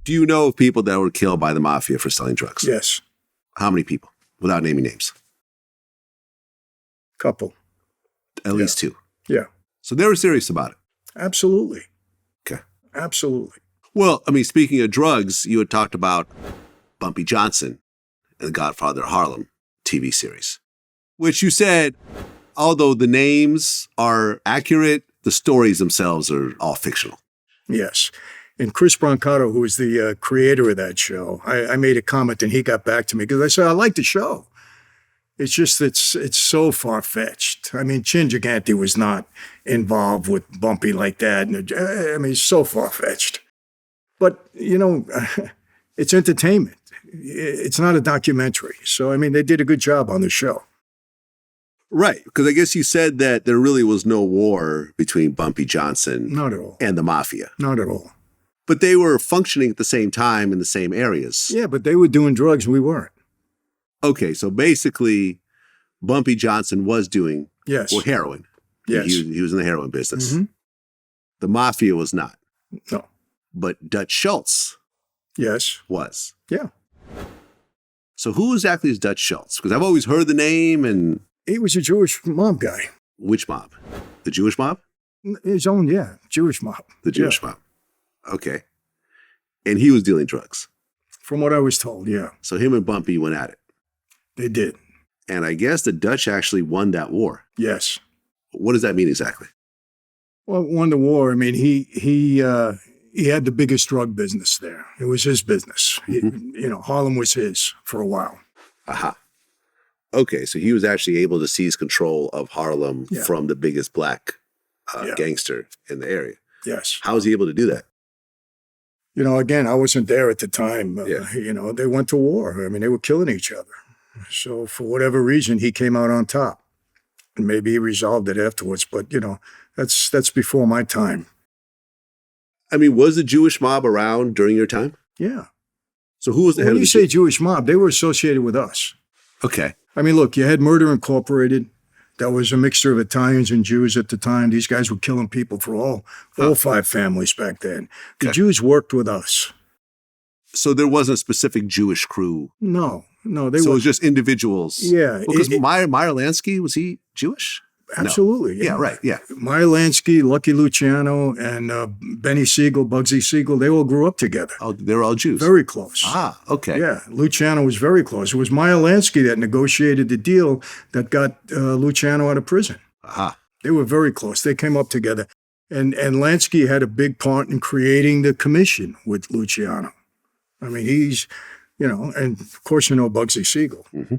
Do you know of people that were killed by the mafia for selling drugs? Yes. How many people? Without naming names. Couple. At least two. Yeah. So they were serious about it. Absolutely. Okay. Absolutely. Well, I mean, speaking of drugs, you had talked about Bumpy Johnson and the Godfather of Harlem TV series, which you said, although the names are accurate, the stories themselves are all fictional. Yes. And Chris Brancato, who was the creator of that show, I made a comment and he got back to me because I said, I like the show. It's just it's so far-fetched. I mean, Chin Gigante was not involved with Bumpy like that. I mean, it's so far-fetched. But, you know, it's entertainment. It's not a documentary. So, I mean, they did a good job on the show. Right, because I guess you said that there really was no war between Bumpy Johnson Not at all. and the mafia. Not at all. But they were functioning at the same time in the same areas. Yeah, but they were doing drugs and we weren't. Okay, so basically, Bumpy Johnson was doing heroin. Yes. He was in the heroin business. Mm-hmm. The mafia was not. No. But Dutch Schultz was. Yeah. So who exactly is Dutch Schultz? Because I've always heard the name and... He was a Jewish mob guy. Which mob? The Jewish mob? His own, Jewish mob. The Jewish mob. Okay. And he was dealing drugs. From what I was told, yeah. So him and Bumpy went at it. They did. And I guess the Dutch actually won that war. Yes. What does that mean exactly? Well, won the war. I mean, he had the biggest drug business there. It was his business. Mm-hmm. Harlem was his for a while. Aha. Okay, so he was actually able to seize control of Harlem from the biggest black gangster in the area. Yes. How was he able to do that? Again, I wasn't there at the time. They went to war. I mean, they were killing each other. So for whatever reason, he came out on top. And maybe he resolved it afterwards. But, that's before my time. I mean, was the Jewish mob around during your time? Yeah. So who was the head of the... When you say Jewish mob, they were associated with us. Okay. I mean, look, you had Murder Incorporated. That was a mixture of Italians and Jews at the time. These guys were killing people for all five families back then. The Jews worked with us. So there wasn't a specific Jewish crew? No. It was just individuals? Yeah. Because Meyer Lansky, was he Jewish? Absolutely. No. Yeah, right, yeah. Meyer Lansky, Lucky Luciano, and Benny Siegel, Bugsy Siegel, they all grew up together. Oh, they were all Jews? Very close. Ah, okay. Yeah, Luciano was very close. It was Meyer Lansky that negotiated the deal that got Luciano out of prison. Aha. They were very close. They came up together. And Lansky had a big part in creating the commission with Luciano. I mean, he's, and of course Bugsy Siegel. Mm-hmm.